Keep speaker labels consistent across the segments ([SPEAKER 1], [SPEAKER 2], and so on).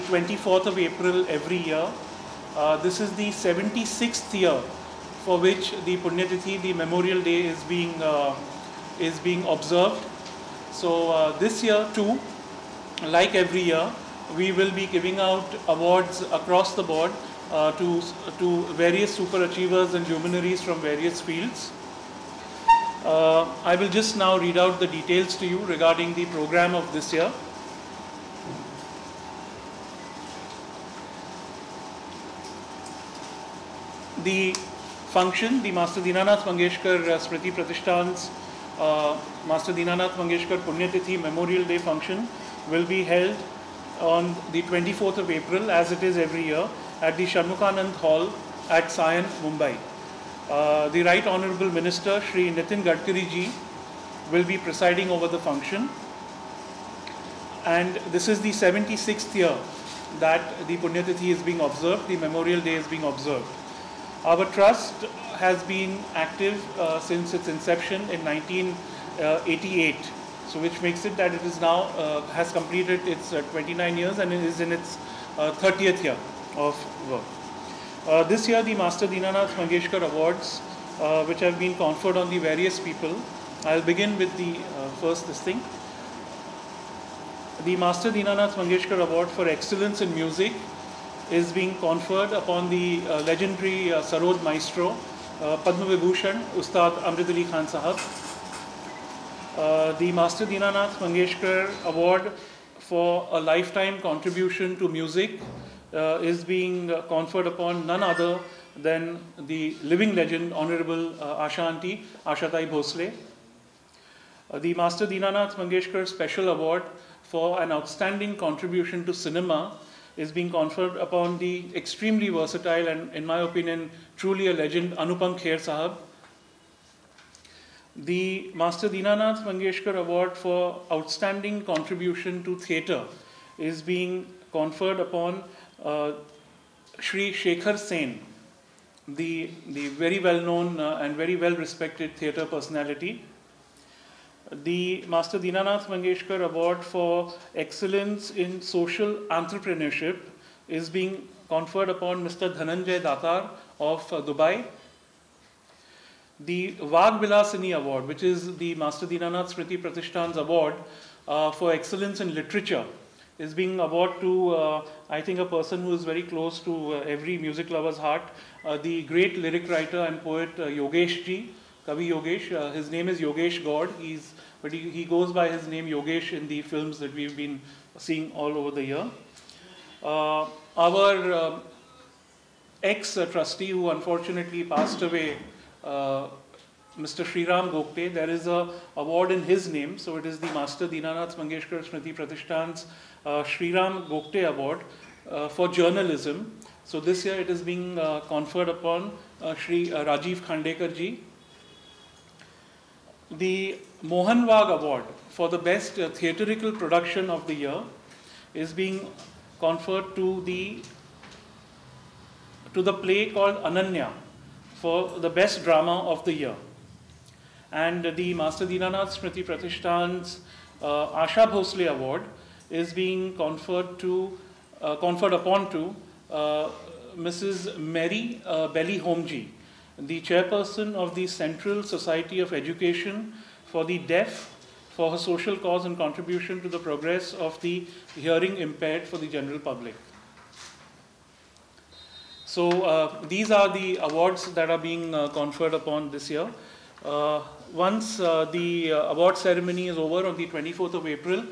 [SPEAKER 1] 24th of April every year. This is the 76th year for which the Punyatithi, the Memorial Day, is being observed. So this year too, like every year, we will be giving out awards across the board to various super achievers and luminaries from various fields. I will just now read out the details to you regarding the program of this year. The function, the Master Dinanath Mangeshkar Smriti Pratishthan's Master Dinanath Mangeshkar Punyatithi Memorial Day function will be held on the 24th of April, as it is every year, at the Shanmukhanand Hall at Sion, Mumbai. The Right Honourable Minister Shri Nitin Gadkari ji will be presiding over the function, and this is the 76th year that the Punyatithi is being observed, the Memorial Day is being observed. Our trust has been active since its inception in 1988, so which makes it that it is now has completed its 29 years and is in its 30th year of work. This year the Master Dinanath Mangeshkar Awards, which have been conferred on the various people. I'll begin with the first this thing. The Master Dinanath Mangeshkar Award for Excellence in Music is being conferred upon the legendary Sarod Maestro, Padma Vibhushan, Ustad Amrit Ali Khan Sahab. The Master Dinanath Mangeshkar Award for a lifetime contribution to music is being conferred upon none other than the living legend, Honorable Asha Aunty, Ashatai Bhosle. The Master Dinanath Mangeshkar Special Award for an outstanding contribution to cinema is being conferred upon the extremely versatile and, in my opinion, truly a legend, Anupam Kher Sahab. The Master Dinanath Mangeshkar Award for outstanding contribution to theatre is being conferred upon Shri Shekhar Sen, the very well-known and very well-respected theatre personality. The Master Dinanath Mangeshkar Award for Excellence in Social Entrepreneurship is being conferred upon Mr. Dhananjay Datar of Dubai. The Vag Vilasini Award, which is the Master Dinanath Smriti Pratishthan's award for excellence in literature, is being awarded to, I think, a person who is very close to every music lover's heart, the great lyric writer and poet Yogesh ji, Kavi Yogesh. His name is Yogesh God, but he goes by his name Yogesh in the films that we've been seeing all over the year. Our ex-trustee who unfortunately passed away, Mr. Sriram Gokte, there is an award in his name, so it is the Master Dinanath Mangeshkar Smriti Pratishthan's Sriram Gokte Award for journalism. So this year it is being conferred upon Shri Rajiv Khandekar ji. The Mohan Wag Award for the best theatrical production of the year is being conferred to the play called Ananya for the best drama of the year. And the Master Dinanath Smriti Pratishthan's Asha Bhosle Award is being conferred upon Mrs. Mary Belly Homji, the chairperson of the Central Society of Education for the Deaf, for her social cause and contribution to the progress of the hearing impaired for the general public. So these are the awards that are being conferred upon this year. Once the award ceremony is over on the 24th of April,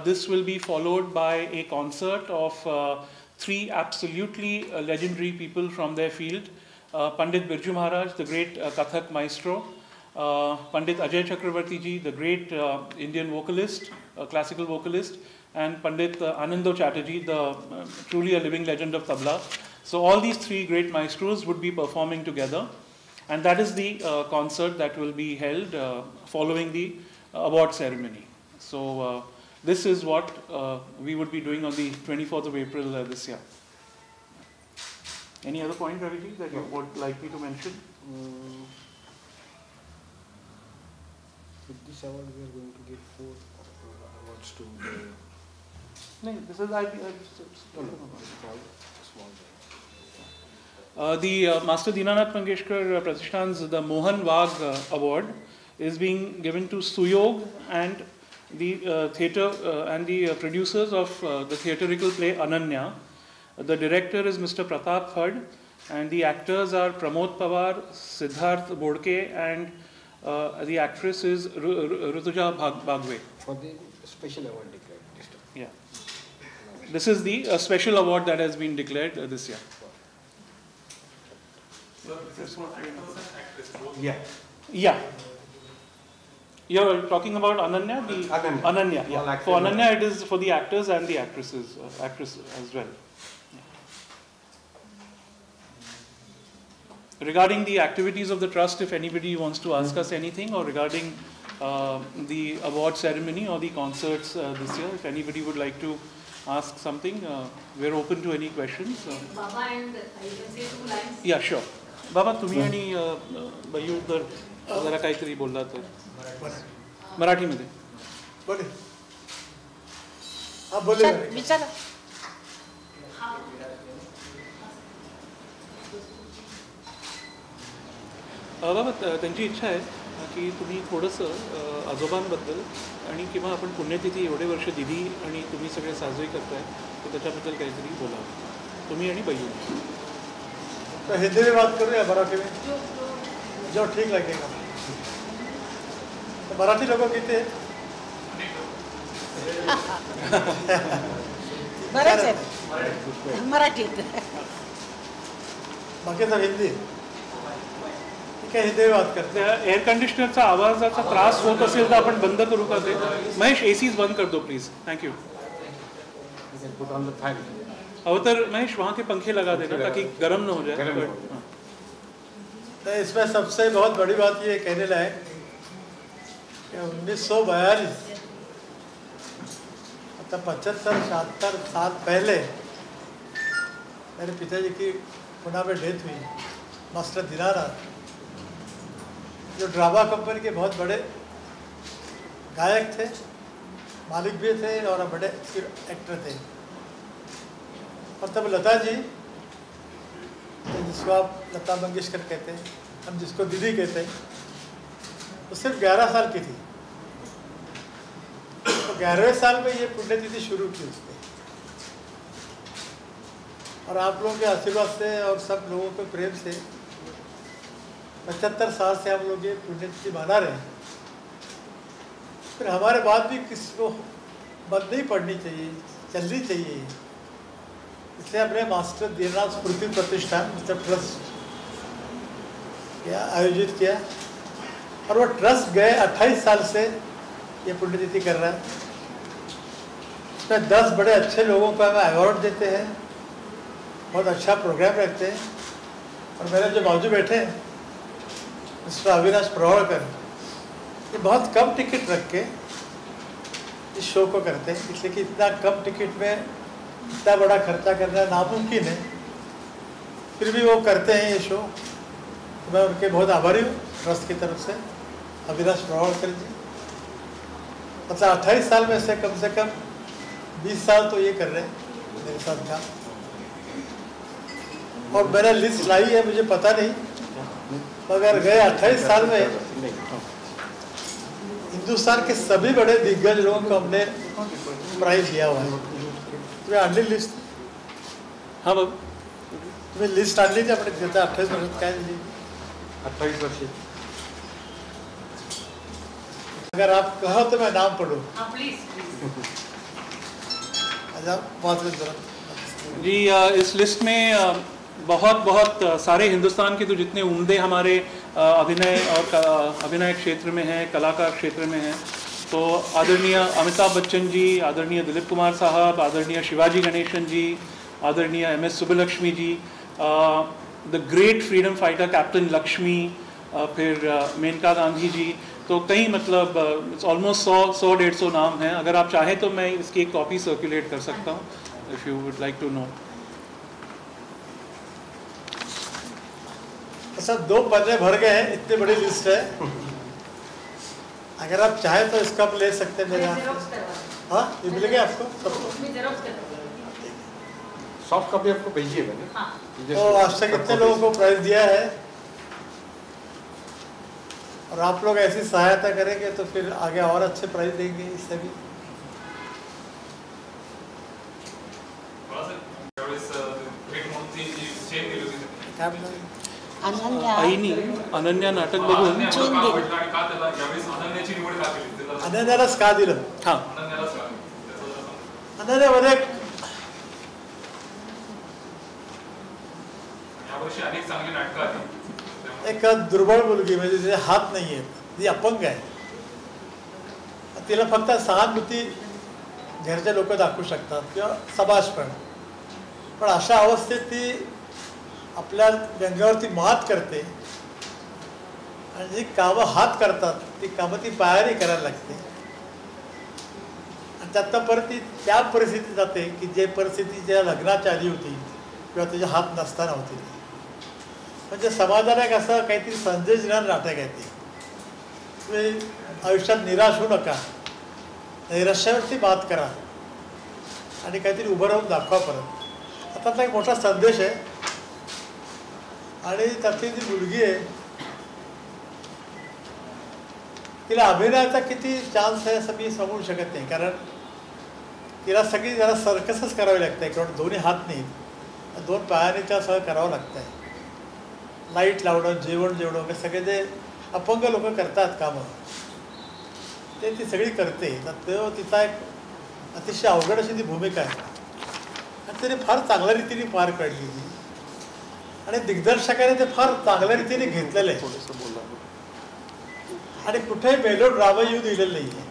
[SPEAKER 1] this will be followed by a concert of three absolutely legendary people from their field. Pandit Birju Maharaj, the great Kathak maestro, Pandit Ajay Chakravarti ji, the great Indian vocalist, classical vocalist, and Pandit Anando Chatterjee, the truly a living legend of tabla. So all these three great maestros would be performing together, and that is the concert that will be held following the award ceremony. So this is what we would be doing on the 24th of April this year. Any other point, Raviji, that you would like me to mention?
[SPEAKER 2] With this award, we are going to give 4 awards to the
[SPEAKER 1] No, this is the Master Dinanath Mangeshkar Pratishthan's the Mohan Wagh Award is being given to Suyog and the theatre and the producers of the theatrical play Ananya. The director is Mr. Pratap Phad, and the actors are Pramod Pawar, Siddharth Bodke, and the actress is Rutuja Bhagwe.
[SPEAKER 2] For the special award declared.
[SPEAKER 1] Yeah. This is the special award that has been declared this year.
[SPEAKER 3] So this is for actors and actresses.
[SPEAKER 2] Yeah.
[SPEAKER 1] Yeah. You're talking about Ananya? Ananya, yeah. For Ananya, it is for the actors and the actresses, actress as well. Yeah. Regarding the activities of the trust, if anybody wants to ask us anything, or regarding the award ceremony or the concerts this year, if anybody would like to ask something, we're open to any questions.
[SPEAKER 4] Baba, and I can say 2 lines.
[SPEAKER 1] Yeah, sure. Baba, तुम्ही आणि बायू तर जरा काहीतरी बोलला तर मराठीमध्ये
[SPEAKER 5] बोले आप बोले
[SPEAKER 6] विचारा
[SPEAKER 1] बाबा त्यांची इच्छा आहे की तुम्ही थोडंसं आजोबांबद्दल आणि किंवा आपण पुण्यतिथी एवढे वर्ष दिली आणि तुम्ही सगळे साजरी करताय तर त्याच्याबद्दल काहीतरी बोलावं तुम्ही आणि बायू.
[SPEAKER 5] तो हिंदी में बात करूँ या मराठी में जो ठीक लगेगा. तो मराठी लोगों कितने
[SPEAKER 6] बरेच आहेत मराठीत
[SPEAKER 5] बाकी सब हिंदी. ठीक है हिंदी में बात करते हैं.
[SPEAKER 1] एअर कंडिशनरचा आवाजाचा त्रास होत असेल तर आपण बंद करू का ते. महेश एसीज बंद कर दो प्लीज. थँक्यू. अब तर महेश वहाँ के पंखे लगा देना ताकि गर्म न हो जाए.
[SPEAKER 5] तो इसमें सबसे बहुत बड़ी बात ये कहने लायक कि 1942 मतलब 75-76 साल पहले मेरे पिताजी की पुणे में डेथ हुई. मास्टर दीनानाथ जो ड्रामा कंपनी के बहुत बड़े गायक थे, मालिक भी थे और बड़े एक्टर थे. और तब लता जी, जिसको आप लता मंगेशकर कहते हैं, हम जिसको दीदी कहते हैं, वो सिर्फ 11 साल की थी. तो 11वें साल में ये पुण्यतिथि शुरू की उसने. और आप लोगों के आशीर्वाद से और सब लोगों के प्रेम से 75 साल से हम लोग ये पुण्यतिथि मना रहे हैं. फिर हमारे बाद भी किसी को बंद नहीं पड़नी चाहिए, चलनी चाहिए. इसलिए हमने मास्टर दीननाथ स्मृति प्रतिष्ठान मतलब ट्रस्ट आयोजित किया. और वो ट्रस्ट गए 28 साल से ये पुण्यतिथि कर रहा है. इसमें 10 बड़े अच्छे लोगों को हमें अवार्ड देते हैं, बहुत अच्छा प्रोग्राम रखते हैं. और मेरे जो बाजू बैठे हैं मिस्टर अविनाश प्रवाड़कर, ये बहुत कम टिकट रख के इस शो को करते हैं. इसलिए कि इतना कम टिकट में इतना बड़ा खर्चा करना नामुमकिन है, फिर भी वो करते हैं ये शो. तो मैं उनके बहुत आभारी हूँ ट्रस्ट की तरफ से. अविनाश प्रवाड़कर जी मतलब 28 साल में से कम 20 साल तो ये कर रहे हैं मेरे साथ काम. और मैंने लिस्ट लाई है, मुझे पता नहीं, मगर गए 28 साल में हिंदुस्तान के सभी बड़े दिग्गज लोगों को हमने प्राइज दिया हुआ है. तुम्हें आणली लिस्ट?
[SPEAKER 1] हाँ बाबू
[SPEAKER 5] तुम्हें लिस्ट आणली थी अपने देता 28 वर्ष काय दिली?
[SPEAKER 2] 28 वर्ष.
[SPEAKER 5] अगर आप कहो तो मैं नाम पढ़ूँ.
[SPEAKER 4] हाँ प्लीज.
[SPEAKER 5] अच्छा बहुत जरूरत
[SPEAKER 1] जी. इस लिस्ट में बहुत सारे हिंदुस्तान के तो जितने उम्दे हमारे अभिनय और अभिनय क्षेत्र में हैं, कलाकार क्षेत्र में हैं, तो आदरणीय अमिताभ बच्चन जी, आदरणीय दिलीप कुमार साहब, आदरणीय शिवाजी गणेशन जी, आदरणीय MS Subbulakshmi ji, the great freedom fighter captain Lakshmi, फिर मेनका गांधी जी. तो कई मतलब इट्स ऑलमोस्ट 100-150 नाम हैं. अगर आप चाहें तो मैं इसकी एक कॉपी सर्कुलेट कर सकता हूँ if you would like to know.
[SPEAKER 5] सब 2 पन्ने भर गए हैं, इतनी बड़ी लिस्ट है. अगर आप चाहें तो इसका आप ले सकते हैं मेरे यहाँ. हाँ ये मिलेंगे आपको सबको।
[SPEAKER 4] मी जेरॉक्स करते हैं।
[SPEAKER 2] सॉफ्ट कॉपी आपको भेजिए मैंने।
[SPEAKER 4] हाँ।
[SPEAKER 5] तो आज तक कितने लोगों को प्राइज दिया है, और आप लोग ऐसी सहायता करेंगे तो फिर आगे और अच्छे प्राइज देंगे इससे भी। क्या बोला?
[SPEAKER 6] अनन्या
[SPEAKER 1] आईनी अनन्या नाटक बघून
[SPEAKER 5] अनन्यालाच का दिलं?
[SPEAKER 1] हां
[SPEAKER 5] अनन्यामध्ये
[SPEAKER 3] अनेक चांगली नाटकं आहेत.
[SPEAKER 5] एक दुर्बळ मुलगी, म्हणजे तिचे हात नाही आहेत, ती अपंग आहे. तिला फक्त सहानुभूती घरचे लोक दाखवू शकतात किंवा समाजपण, पण अशा अवस्थेत ती आपल्या व्यंगावरती मात करते आणि जी कामं हात करतात ती कामं ती पायाने करायला लागते. आणि त्यातनं परत ती त्या परिस्थितीत जाते की जे परिस्थिती ज्या लग्नाच्या आधी होती किंवा तिचे हात नसताना होती. म्हणजे समाजाला एक असं काहीतरी संदेश देणारं नाटक आहे ते. तुम्ही आयुष्यात निराश होऊ नका, नैराश्यावरती मात करा आणि काहीतरी उभं राहून दाखवा परत. आता एक मोठा संदेश आहे. आणि त्यातली जी मुलगी आहे तिला अभिनयाचा किती चान्स आहे असं मी सांगू शकत नाही, कारण तिला सगळी जरा सर्कसच करावी लागते आहे, कारण दोन्ही हात नाहीत, दोन पायाने त्या सगळं करावं लागतं आहे. लाईट लावणं, जेवण वगैरे सगळे जे अपंग लोक करतात कामं ते ती सगळी करते. तर तिचा एक अतिशय अवघड अशी ती भूमिका आहे आणि तिने फार चांगल्या रीतीने पार काढली ती, आणि दिग्दर्शकाने ते फार चांगल्या रीतीने घेतलेलं आहे आणि कुठेही मेलो ड्रामा येऊ दिलेलं नाही आहे.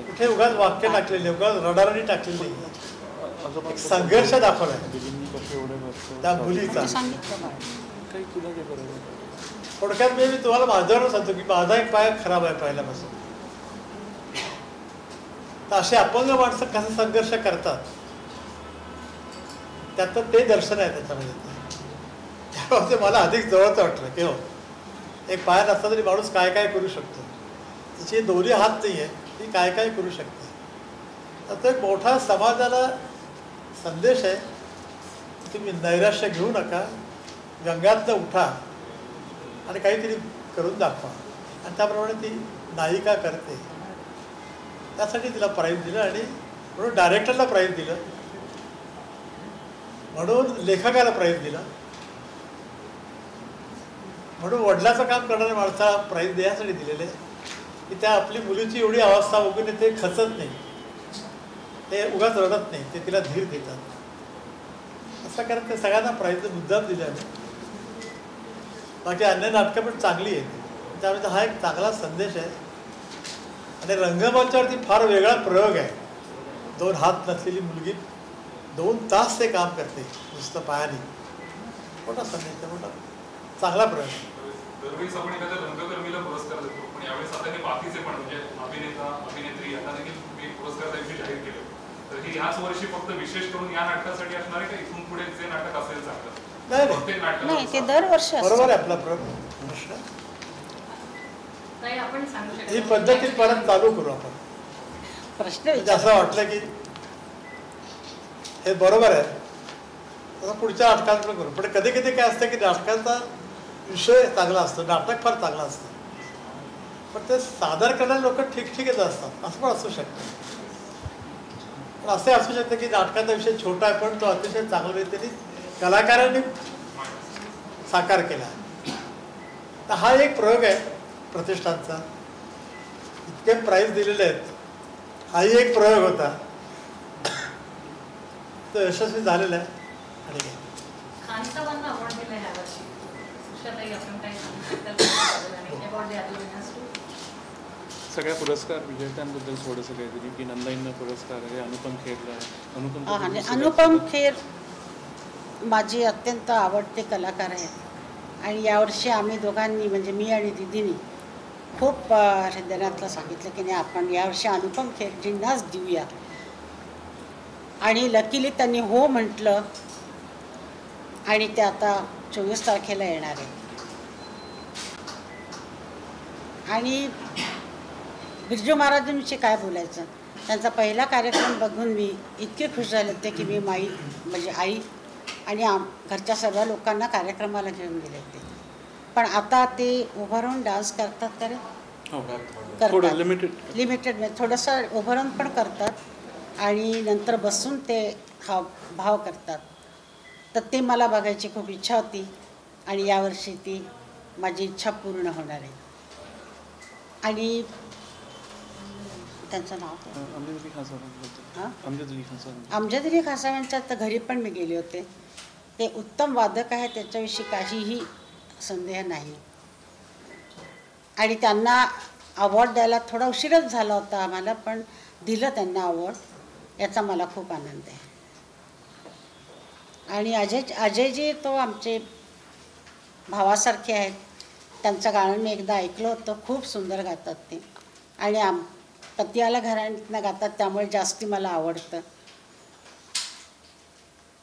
[SPEAKER 5] कुठे उगाच वाक्य टाकलेले, उगाच रडारडी टाकलेली नाही आहे. एक संघर्ष दाखवला आहे त्या मुलीचा. थोडक्यात मी तुम्हाला माझ्यावर सांगतो की माझा एक पाय खराब आहे पहिल्यापासून. तर असे अपंग माणसं कसं संघर्ष करतात त्यातलं ते दर्शन आहे त्याच्यामध्ये. त्यामुळे मला अधिक जवळचं वाटलं की हो, एक पाय नसता तरी माणूस काय काय करू शकतो, तिचे दोन्ही हात नाही आहे, ती काय काय करू शकते. तर तो एक मोठा समाजाला संदेश आहे. तुम्ही नैराश्य घेऊ नका, व्यंगातनं उठा आणि काहीतरी करून दाखवा. आणि त्याप्रमाणे ती नायिका करते. त्यासाठी तिला प्राईज दिलं आणि म्हणून डायरेक्टरला प्राईज दिलं, म्हणून लेखकाला प्राईज दिला, म्हणून वडिलाचं काम करणाऱ्या माणसाला प्राईज द्यायसाठी दिलेले की त्या आपली मुलीची एवढी अवस्था बघून ते खचत नाही, ते उगाच रडत नाही, ते तिला धीर देतात. असं करत ते सगळ्यांना प्राईज मुद्दाम दिले आम्ही. बाकी अन्य नाटकं पण चांगली आहेत, त्यामुळे हा एक चांगला संदेश आहे. आणि रंगमंचावरती फार वेगळा प्रयोग आहे. दोन हात नसलेली मुलगी 2 तास ते काम करते नुसतं पायाने. मोठा संदेश आहे, मोठा चांगला प्रयोग.
[SPEAKER 3] दरवेळेस आपण एखाद्या रंगकर्मीला पुरस्कार देतो, पण यावेळेस आता हे बाकीचे पण म्हणजे अभिनेता अभिनेत्री यांना देखील तुम्ही पुरस्कार द्यायचे जाहीर केले. तर हे ह्याच वर्षी फक्त विशेष करून या नाटकासाठी असणार आहे का इथून पुढे जे नाटक असेल चांगलं?
[SPEAKER 6] नाही, ते दरवर्षी
[SPEAKER 5] बरोबर आहे आपला प्रश्न.
[SPEAKER 4] ताई आपण सांगू शकता
[SPEAKER 5] ही पद्धती परत चालू करू आपण.
[SPEAKER 6] प्रश्न
[SPEAKER 5] म्हणजे असं वाटलं की हे बरोबर आहे, तसं पुढच्या नाटकात पण करू. पण कधी कधी काय असतं की नाटकाचा विषय चांगला असतो, नाटक फार चांगलं असतं, पण ते सादर करणारे लोक ठीकठीकच असतात, असं पण असू शकतं. पण असे असू शकतं की नाटकाचा विषय छोटा आहे पण तो अतिशय चांगल्या रीतीने कलाकारांनी साकार केला. तर हा एक प्रयोग आहे प्रतिष्ठानचा. इतके प्राईज दिलेले आहेत, हाही एक प्रयोग होता, तो यशस्वी झालेला आहे. आणि
[SPEAKER 4] खानसाहेबांना अवॉर्ड दिला ह्या वर्षी. उषाताई आपण काय सांगू शकता आणि अवॉर्ड द्यायला
[SPEAKER 1] सगळ्या पुरस्कार विजेत्यांबद्दल थोडंसं काहीतरी की नंदाईंना पुरस्कार आहे, अनुपम खेरला आहे.
[SPEAKER 6] अनुपम खेर माझी अत्यंत आवडते कलाकार आहेत आणि यावर्षी आम्ही दोघांनी म्हणजे मी आणि दिदीनी खूप हृदयातलं सांगितलं की नाही आपण यावर्षी अनुपम खेरजींनाच देऊया. आणि लकीली त्यांनी हो म्हटलं आणि ते आता 24 तारखेला येणार आहे. आणि बिरजू महाराजांविषयी काय बोलायचं, त्यांचा पहिला कार्यक्रम बघून मी इतके खुश झाले होते की मी म्हणजे आई आणि घरच्या सर्व लोकांना कार्यक्रमाला घेऊन गेले होते. पण आता ते उभं राहून डान्स करतात तर
[SPEAKER 1] थोडं लिमिटेड
[SPEAKER 6] म्हणजे थोडंसं उभं राहून पण करतात आणि नंतर बसून ते भाव करतात. तर ते मला बघायची खूप इच्छा होती आणि यावर्षी ती माझी इच्छा पूर्ण होणार आहे. आणि त्यांचं नाव अमजद अली खासावांच्या तर घरी पण मी गेले होते. ते उत्तम वादक आहे, त्याच्याविषयी काहीही संदेह नाही. आणि त्यांना अवॉर्ड द्यायला थोडा उशीरच झाला होता आम्हाला, पण दिलं त्यांना अवॉर्ड, याचा मला खूप आनंद आहे. आणि अजयजी तो आमचे भावासारखे आहेत. त्यांचं गाणं मी एकदा ऐकलं होतं, खूप सुंदर गातात ते. आणि पतियाला घराण्यातनं गातात, त्यामुळे जास्ती मला आवडतं.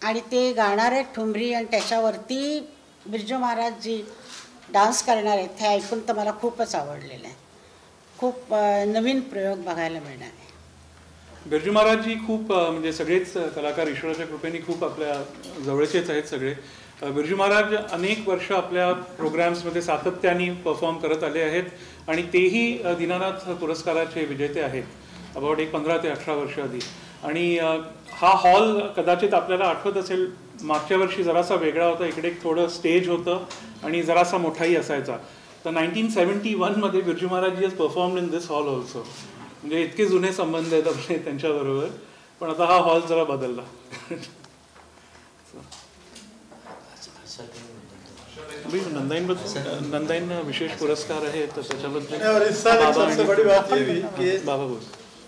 [SPEAKER 6] आणि ते गाणारे ठुमरी आणि त्याच्यावरती बिरजू महाराज जी डान्स करणार आहेत हे ऐकून तर मला खूपच आवडलेलं आहे. खूप नवीन प्रयोग बघायला मिळणार आहे.
[SPEAKER 1] बिरजू महाराजजी खूप म्हणजे सगळेच कलाकार ईश्वराच्या कृपेने खूप आपल्या जवळचेच आहेत सगळे. बिरजू महाराज अनेक वर्ष आपल्या प्रोग्राम्समध्ये सातत्याने परफॉर्म करत आले आहेत आणि तेही दीनानाथ पुरस्काराचे विजेते आहेत अबाउट 15 ते 18 वर्ष आधी. आणि हा हॉल कदाचित आपल्याला आठवत असेल, मागच्या वर्षी जरासा वेगळा होता. इकडे थोडं स्टेज होतं आणि जरासा मोठाही असायचा. तर 1971 मध्ये Birju Maharaj has performed in this hall also. म्हणजे इतके जुने संबंध आहेत आपले त्यांच्याबरोबर. पण आता हा हॉल जरा बदलला. नंदाईन विशेष पुरस्कार है तो त्याच्याबद्दल.
[SPEAKER 5] और इस साल एक सबसे बड़ी बात ये भी कि
[SPEAKER 1] बाबा बोल,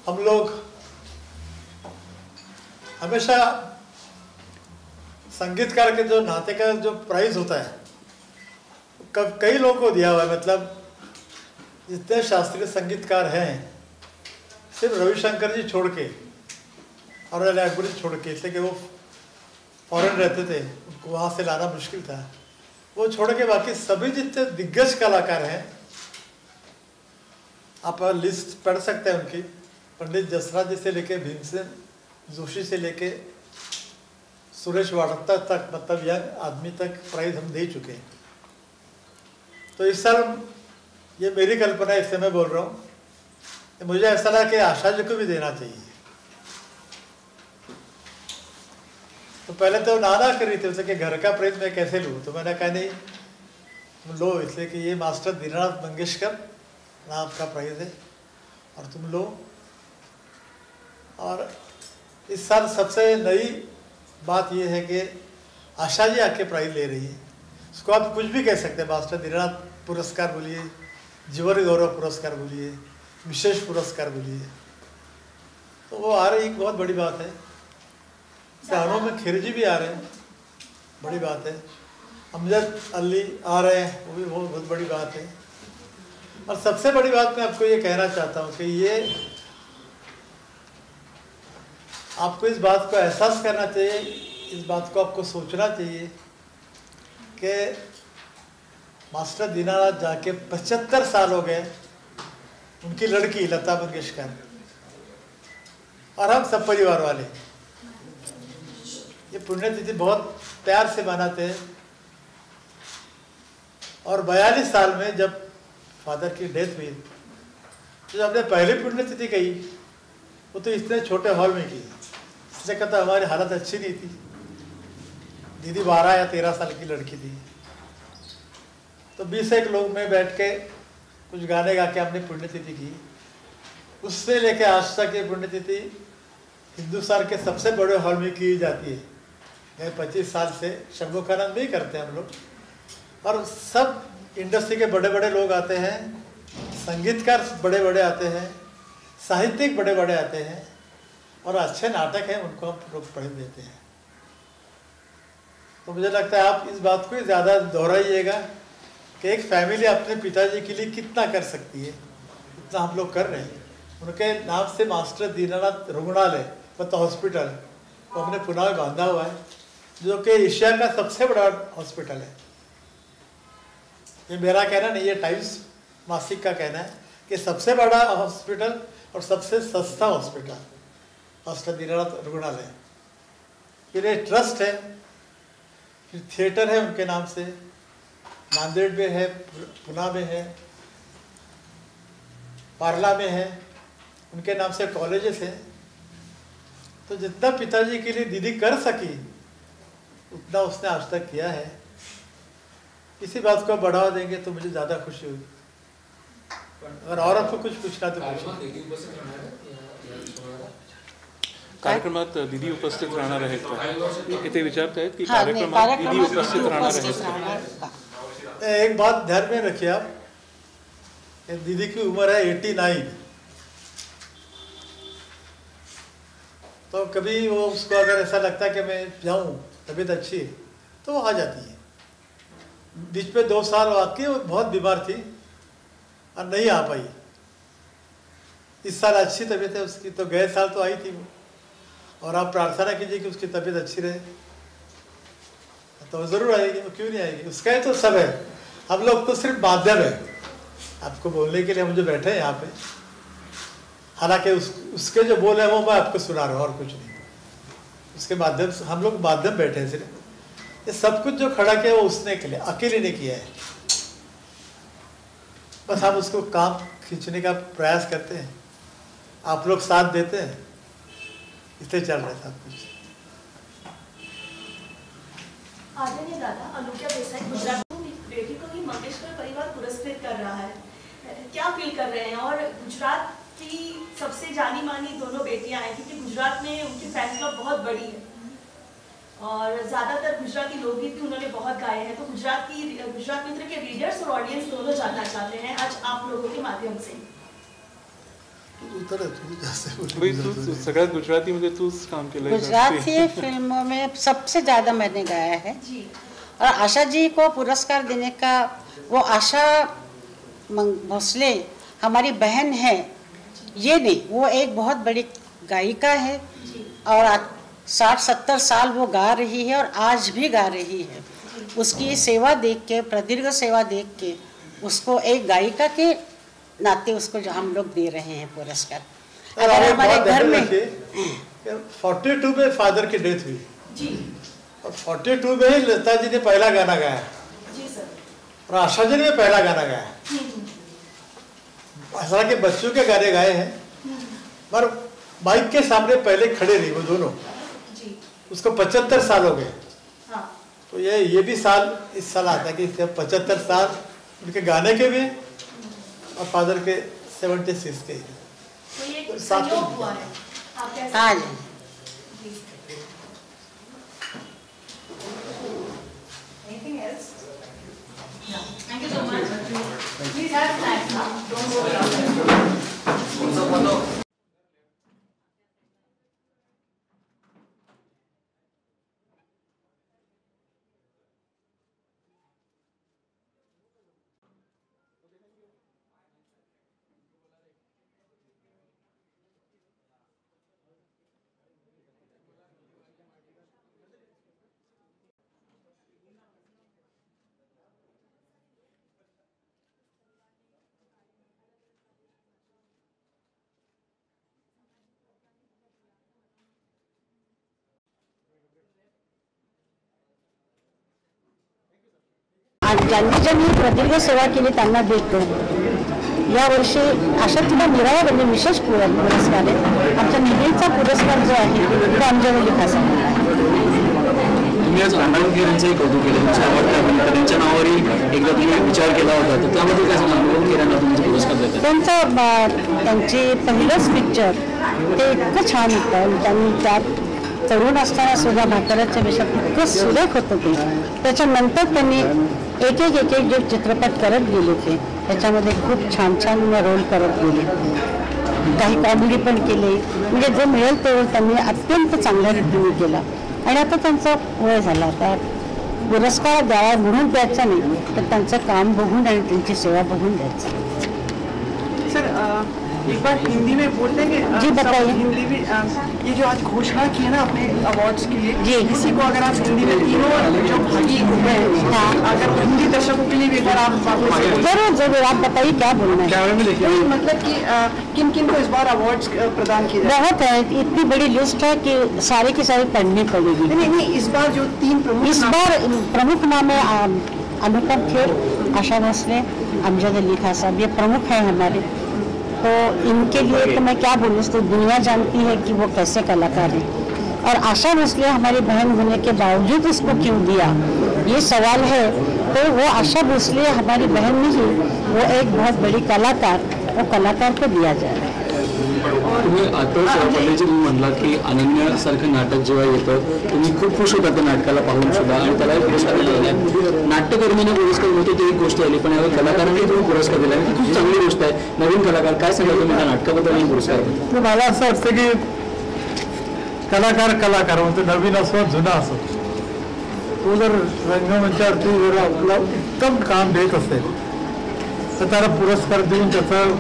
[SPEAKER 5] हम लोग हमेशा संगीतकार के जो नाते का जो प्राइज होता है कई लोगों को दिया हुआ है. मतलब जितने शास्त्रीय संगीतकार हैं सिर्फ रविशंकर जी छोड़ के और अली अकबर जी छोड़ के, इसलिए कि वो फॉरेन रहते थे, उनको वहाँ से लाना मुश्किल था, वो छोड़ के बाकी सभी जितने दिग्गज कलाकार हैं आप लिस्ट पढ़ सकते हैं उनकी. पंडित जसराज जी से लेके भीमसेन जोशी से लेके सुरेश वाडता तक, मतलब यंग आदमी तक प्राइज हम दे चुके हैं. तो इस साल ये मेरी कल्पना है, इससे मैं बोल रहा हूँ. मुझे ऐसा लगा कि आशा जी को भी देना चाहिए. तो पहले तो नाना कर रही थी उसे कि घर का प्राइज मैं कैसे लूँ. तो मैंने कहा नहीं तुम लो, इसलिए कि ये मास्टर दीनानाथ मंगेशकर नाम का प्राइज है और तुम लो. और इस साल सबसे नई बात ये है कि आशा जी आके प्राइज ले रही है. उसको आप कुछ भी कह सकते हैं, मास्टर दीनानाथ पुरस्कार बोलिए, जीवन गौरव पुरस्कार बोलिए, विशेष पुरस्कार बोलिए. तो वो आ रही एक बहुत बड़ी बात है. शहरों में खिरजी भी आ रहे हैं, बड़ी बात है. अमजद अली आ रहे हैं, वो भी बहुत बड़ी बात है. और सबसे बड़ी बात मैं आपको ये कहना चाहता हूँ कि ये आपको इस बात को एहसास करना चाहिए, इस बात को आपको सोचना चाहिए कि मास्टर दीनानाथ जाके 75 साल हो गए. उनकी लड़की लता मंगेशकर और हम सब परिवार वाले ये पुण्यतिथि बहुत प्यार से मनाते हैं. और 42 साल में जब फादर की डेथ हुई तो हमने पहली पुण्यतिथि कही वो तो इतने छोटे हॉल में की. इससे कहता हमारी हालत अच्छी नहीं थी. दीदी 12 या 13 साल की लड़की थी. तो 20 लोग में बैठ के कुछ गाने गा के हमने पुण्यतिथि की. उससे लेके आज तक ये पुण्यतिथि हिंदुस्तान के सबसे बड़े हॉल में की जाती है. 25 साल से शंभुकानंद भी करते हैं हम लोग. और सब इंडस्ट्री के बड़े बड़े लोग आते हैं, संगीतकार बड़े बड़े आते हैं, साहित्यिक बड़े बड़े आते हैं और अच्छे नाटक हैं उनको हम लोग पढ़ देते हैं. तो मुझे लगता है आप इस बात को ज़्यादा दोहराइएगा कि एक फैमिली अपने पिताजी के लिए कितना कर सकती है, इतना हम लोग कर रहे हैं. उनके नाम से मास्टर दीनानाथ रुग्णालय मतलब हॉस्पिटल वो हमने पुणे में बांधा हुआ है, जो कि एशिया का सबसे बड़ा हॉस्पिटल है. ये मेरा कहना नहीं, ये टाइम्स मासिक का कहना है कि सबसे बड़ा हॉस्पिटल और सबसे सस्ता हॉस्पिटल हॉस्पिटल दीनानाथ रुग्णालय। फिर एक ट्रस्ट है, फिर थिएटर है उनके नाम से, नांदेड़ में है, पुणे में है, पार्ला में है, उनके नाम से कॉलेजेस हैं। तो जितना पिताजी के लिए दीदी कर सकी उतना उसने आज तक किया है। इसी बात को बढ़ावा देंगे तो मुझे ज़्यादा खुशी होगी। अगर और आपको कुछ पूछना तो
[SPEAKER 1] कार्यक्रमात दीदी उपस्थित राहणार आहेत का? इथे विचारतायत की कार्यक्रमात दीदी उपस्थित राहणार आहेत का?
[SPEAKER 5] एक बात ध्यान में रखिए आप, दीदी की उम्र है 89, तो कभी वो उसको अगर ऐसा लगता है कि मैं जाऊं, तबीयत अच्छी है, तो वो आ जाती है। बीच में 2 साल वाकई वो बहुत बीमार थी और नहीं आ पाई। इस साल अच्छी तबीयत है उसकी, तो गए साल तो आई थी वो। और आप प्रार्थना कीजिए कि उसकी तबीयत अच्छी रहे, तो वो ज़रूर आएगी। वो क्यों नहीं आएगी? उसका ही तो सब है, हम लोग तो सिर्फ माध्यम है आपको बोलने के लिए। हम जो बैठे हैं यहाँ पे, हालांकि उसके जो बोल है वो मैं आपको सुना रहा हूँ और कुछ नहीं। उसके माध्यम से हम लोग माध्यम बैठे हैं सिर्फ। ये सब कुछ जो खड़ा किया वो उसने के लिए, अकेले ने किया है। बस हम उसको काम खींचने का प्रयास करते हैं, आप लोग साथ देते हैं, इसलिए चल रहा है सब कुछ।
[SPEAKER 7] आदरणीय दादा, अनुक्या देसाई गुजरात बेटी को ही मंगेशकर परिवार पुरस्कृत कर रहा है, क्या फील कर रहे हैं? और गुजरात की सबसे जानी मानी दोनों बेटियां हैं, क्योंकि गुजरात में उनकी फैन क्लब बहुत बड़ी है और ज़्यादातर गुजराती लोकगीत भी उन्होंने बहुत गाए हैं। तो गुजरात मित्र के रीडर्स और ऑडियंस दोनों जानना चाहते हैं आज आप लोगों के माध्यम से।
[SPEAKER 1] सगळ्यात गुजरातीमध्ये तूच काम केलं।
[SPEAKER 6] गुजराती फिल्मों में सबसे ज़्यादा मैंने गाया है जी। और आशा जी को पुरस्कार देने का, वो आशा भोसले हमारी बहन है ये नहीं, वो एक बहुत बड़ी गायिका है और 60-70 साल वो गा रही है और आज भी गा रही है। उसकी सेवा देख के, प्रदीर्घ सेवा देख के, उसको एक गायिका के नाते उसको जो हम लोग दे रहे हैं पुरस्कार। अगर हमारे घर में
[SPEAKER 5] 42 में फादर की डेथ हुई जी, और 42 में ही लता जी ने पहला गाना गाया जी सर, और आशा जी ने पहला गाना गाया। ऐसा के बच्चों के गाने गाए हैं, पर माइक के सामने पहले खड़े रही वो दोनों जी। उसको 75 साल हो गए। हाँ। तो ये भी साल इस साल आता है कि 75 साल उनके गाने के भी और फादर के 76 के।
[SPEAKER 7] तो ये संयोग हुआ है। आप कैसे?
[SPEAKER 6] हाँ जी।
[SPEAKER 7] Anything else? No. Thank you so much. Please have snacks now. Don't go without.
[SPEAKER 6] ज्यांनी ज्यांनी प्रदीर्घ सेवा केली त्यांना देतो। यावर्षी आशा तुला मिळावा म्हणजे विशेष पुरस्कार आहे। आमच्या निधीचा पुरस्कार जो आहे तो अंजली खासा।
[SPEAKER 8] तुम्ही आज अंबाडकरांचंही कौतुक केलं, तुमच्या आवडत्या अभिनेत्यांच्या नावावरही एकदा तुम्ही विचार केला होता, तर त्यामध्ये काय सांगा? अंबाडकरांना तुमचा पुरस्कार देतात।
[SPEAKER 6] त्यांचे पहिलंच पिक्चर ते इतकं छान होतं, त्यांनी त्यात तरुण असताना सुद्धा म्हाताऱ्याच्या वेशात इतकं सुरेख होतं ते। त्याच्यानंतर त्यांनी एक एक जे चित्रपट करत गेले ते त्याच्यामध्ये खूप छान छान रोल करत गेले, काही कॉमेडी पण केले, म्हणजे जे मिळेल ते त्यांनी अत्यंत चांगल्या रीतीने केला। आणि आता त्यांचा वय झाला, आता पुरस्कार द्यावा म्हणून द्यायचा नाही, तर त्यांचं काम बघून आणि त्यांची सेवा बघून द्यायचं।
[SPEAKER 9] सर एक बार हिंदी में बोल देंगे?
[SPEAKER 6] जी बताइए।
[SPEAKER 9] हिंदी में ये जो आज घोषणा की है ना अपने अवार्ड्स के लिए,
[SPEAKER 6] जी
[SPEAKER 9] इसी को अगर आप हिंदी में तीनों जो भागी हुए हैं, अगर हिंदी दर्शकों के लिए भी एक बार आप
[SPEAKER 6] जरूर जरूर आप बताइए क्या बोलना है।
[SPEAKER 9] नहीं, मतलब कि किन किन को इस बार अवार्ड्स प्रदान किए जाए?
[SPEAKER 6] बहुत है, इतनी बड़ी लिस्ट है कि सारी की सारी पढ़नी पड़ेगी।
[SPEAKER 9] नहीं, इस बार जो 3 प्रमुख
[SPEAKER 6] इस बार प्रमुख नाम है अनुपम खेर, आशा भोसले, अमजद अली खान साहब, ये प्रमुख हैं हमारे। तो इनके लिए तो मैं क्या बोलूँ, तो दुनिया जानती है कि वो कैसे कलाकार हैं। और आशा भोसले हमारी बहन होने के बावजूद उसको क्यों दिया, ये सवाल है। तो वो आशा भोसले हमारी बहन नहीं, वो एक बहुत बड़ी कलाकार, वो कलाकार को दिया जाए।
[SPEAKER 8] तुम्ही आताच पल्लेजी तुम्ही म्हणला की अनन्यासारखं नाटक जेव्हा येतं तुम्ही खूप खुश होता त्या नाटकाला पाहून सुद्धा आणि त्यालाही पुरस्कार दिला. नाट्यकर्मीने पुरस्कार होते ती एक गोष्ट आली, पण यावेळी कलाकारांनी तुम्ही पुरस्कार दिला, ही खूप चांगली गोष्ट आहे. नवीन कलाकार काय सांगाल तुम्ही त्या नाटकाबद्दल आणि पुरस्कार?
[SPEAKER 5] मला असं वाटतं की कलाकार म्हणजे नवीन असो जुना असो, तो जर रंगमंचावरती जर आपलं उत्तम काम देत असेल तर त्याला पुरस्कार देऊन त्याचं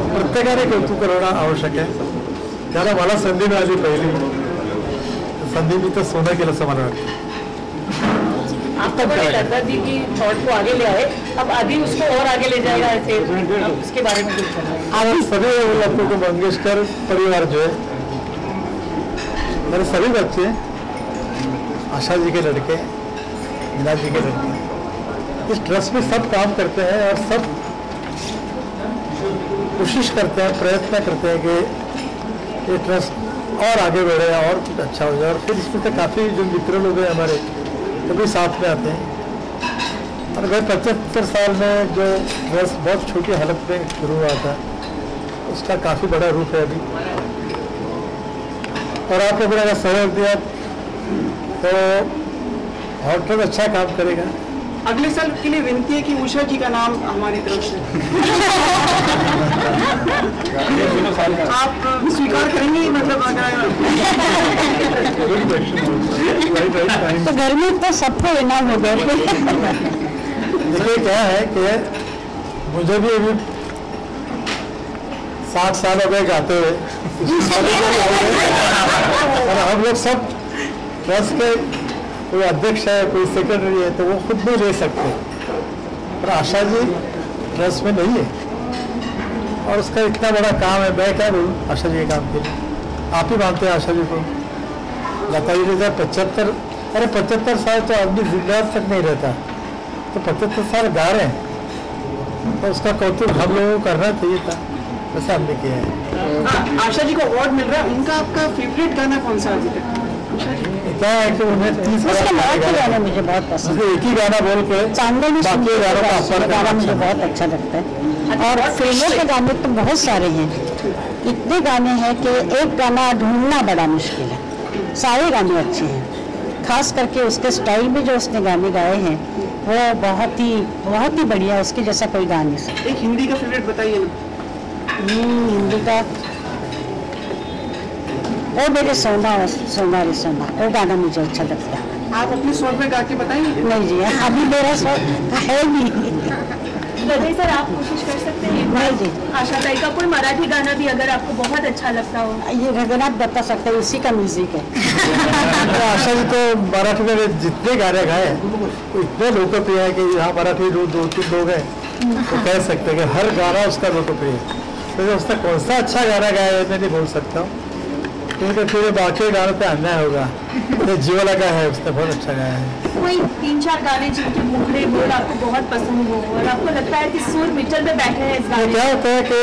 [SPEAKER 5] प्रत्येकाने कौतुक करणं आवश्यक आहे. त्याला मला संधी मिळाली पहिली संधी, मी तर सोनं केलं असं मला वाटतं.
[SPEAKER 4] आपको बड़ी लज्जत दी कि थॉट को आगे ले आए, अब अभी उसको और आगे ले जाएगा ऐसे, उसके बारे में कुछ
[SPEAKER 5] आज सभी लोगों को मंगेशकर परिवार जो है, मेरे सभी बच्चे आशा जी के लड़के, मीना जी के लड़के इस ट्रस्ट में सब काम करते हैं और सब कोशिश करते हैं, प्रयत्न करते हैं कि ये ट्रस्ट और आगे बढ़े और कुछ अच्छा हो जाए. और फिर इसमें तो काफ़ी जो मित्र लोग हैं हमारे वो भी साथ में आते हैं. और भाई 75 साल में जो ट्रस्ट बहुत छोटी हालत में शुरू हुआ था, उसका काफ़ी बड़ा रूप है अभी. और आप लोगों ने अगर सहयोग दिया तो हॉट ट्रस्ट अच्छा काम करेगा.
[SPEAKER 9] अगले साल के लिए विनती है कि उषा जी का नाम हमारी तरफ से आप स्वीकार करेंगे, मतलब
[SPEAKER 6] तो घर में तो सबको इनाम हो गया.
[SPEAKER 5] देखिए क्या है कि मुझे भी अभी 60 साल हो गए गाते हुए, और हम लोग सब ट्रस्ट के कोई अध्यक्ष है, कोई सेक्रेटरी है, तो वो खुद नहीं ले सकते. पर आशा जी ट्रस्ट में नहीं है और उसका इतना बड़ा काम है. मैं क्या बोलूँ आशा जी के काम के लिए, आप ही मानते हैं आशा जी को. लता जी ने 75 साल तो आदमी जिंदा तक नहीं रहता, तो 75 साल गा रहे हैं, तो उसका कौतुक हम लोगों को करना चाहिए था, वैसे हमने किया है.
[SPEAKER 9] आशा जी को अवार्ड मिल रहा है, उनका आपका फेवरेट गाना कौन सा अभी तक?
[SPEAKER 5] क्या है कि उन्हें 30
[SPEAKER 6] गाना मुझे बहुत पसंद है.
[SPEAKER 5] एक ही गाना बोल के
[SPEAKER 6] चांदनी
[SPEAKER 5] बाकी गानों का
[SPEAKER 6] गाना मुझे बहुत अच्छा लगता है. और फिल्मों के गाने तो बहुत सारे हैं, इतने गाने हैं कि एक गाना ढूंढना बड़ा मुश्किल है. सारे गाने अच्छे हैं, खास करके उसके स्टाइल में जो उसने गाने गाए हैं वो बहुत ही बढ़िया, उसके जैसा कोई गा नहीं सकता.
[SPEAKER 9] एक हिंदी का फेवरेट बताइए ना.
[SPEAKER 6] हिंदी का वो मेरे सोना रे सोना, वो गाना मुझे अच्छा लगता है.
[SPEAKER 9] आप अपने स्वर में गा के बताएंगे?
[SPEAKER 6] नहीं जी, अभी मेरा स्वर है नहीं.
[SPEAKER 7] गजय सर आप कोशिश कर सकते हैं
[SPEAKER 6] नहीं जी.
[SPEAKER 7] आशा ताई का कोई मराठी गाना भी अगर आपको बहुत अच्छा लगता हो.
[SPEAKER 6] ये रघुनाथ बता सकते हैं, उसी का म्यूजिक है.
[SPEAKER 5] आशा जी तो मराठी में जितने गाने गाए वो इतने लोकप्रिय है कि यहाँ मराठी 2-3 लोग हैं तो कह सकते हैं कि हर गाना उसका लोकप्रिय है. तो उसका कौन सा अच्छा गाना गाया है मैं नहीं बोल सकता हूँ, क्योंकि फिर बाकी गानों पे अन्याय होगा. तो जीवला का है, उसने बहुत अच्छा गाया है.
[SPEAKER 7] कोई 3-4 गाने जिनके मुखड़े बोल आपको बहुत पसंद हो और आपको लगता है कि सुर मीटर में बैठे हैं इस
[SPEAKER 5] तो
[SPEAKER 7] गाने
[SPEAKER 5] क्या होता है कि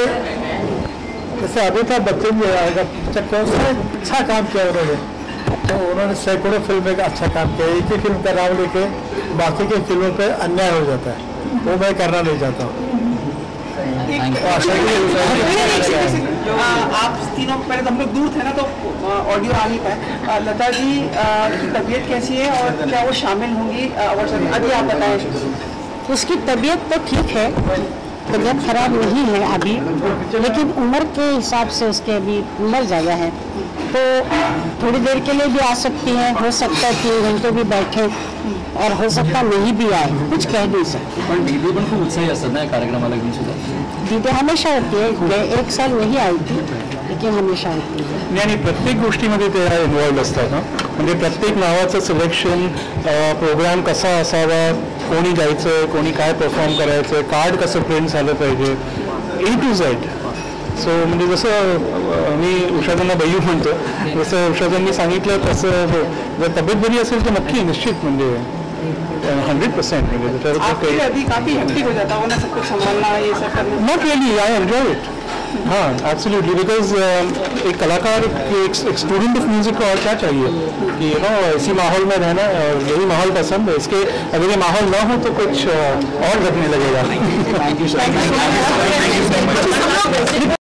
[SPEAKER 5] जैसे अमिताभ बच्चन जी आएगा, कौन सा अच्छा काम किया उन्होंने, तो उन्होंने सैकड़ों फिल्में का अच्छा काम किया. एक ही फिल्म का नाम लेके बाकी की फिल्मों पे अन्याय हो जाता है, वो मैं करना नहीं चाहता हूँ.
[SPEAKER 9] आप तीनों पहले तो हम लोग दूर थे ना, तो ऑडियो आ नहीं पाए. लता जी की तबीयत कैसी है और क्या वो शामिल होंगी अवार्ड में? अभी आप बताएं.
[SPEAKER 6] उसकी तबीयत तो ठीक है, तबीयत खराब नहीं है अभी, लेकिन उम्र के हिसाब से उसके अभी उम्र ज़्यादा है, तो थोड़ी देर के लिए भी आ सकती हैं, हो सकता है 3 घंटे भी बैठें, और हो सकता नहीं भी आए, कुछ कह नहीं सकते।
[SPEAKER 8] पण दीदी पण खूप उत्साही असतात ना या कार्यक्रमाला घेऊन सुद्धा.
[SPEAKER 6] दीदी हमेशा होती है, एक साल नहीं आई थी लेकिन हमेशा होती है.
[SPEAKER 1] आणि प्रत्येक गोष्टीमध्ये ते इन्वॉल्व असतात ना, म्हणजे प्रत्येक नावाचं सिलेक्शन, प्रोग्राम कसा असावा, कोणी जायचं, कोणी काय परफॉर्म करायचं, कार्ड कसं प्रिंट झालं पाहिजे, A to Z. सो म्हणजे जसं मी उषातांना बैयू म्हणतो, जसं उषातांनी सांगितलं तसं जर तब्येत बरी असेल तर नक्की निश्चित म्हणजे 100% म्हणजे
[SPEAKER 9] आपके लिए अभी काफी हेक्टिक हो जाता होगा ना सब कुछ संभालना, ये सब करना.
[SPEAKER 1] Not really, I enjoy it. हाँ एब्सोल्युटली, बिकॉज एक कलाकार, एक स्टूडेंट ऑफ म्यूजिक को और क्या चाहिए कि इसी माहौल में रहना, और यही माहौल पसंद है. इसके अगर ये माहौल ना हो तो कुछ और लगने लगेगा.
[SPEAKER 8] Thank you sir.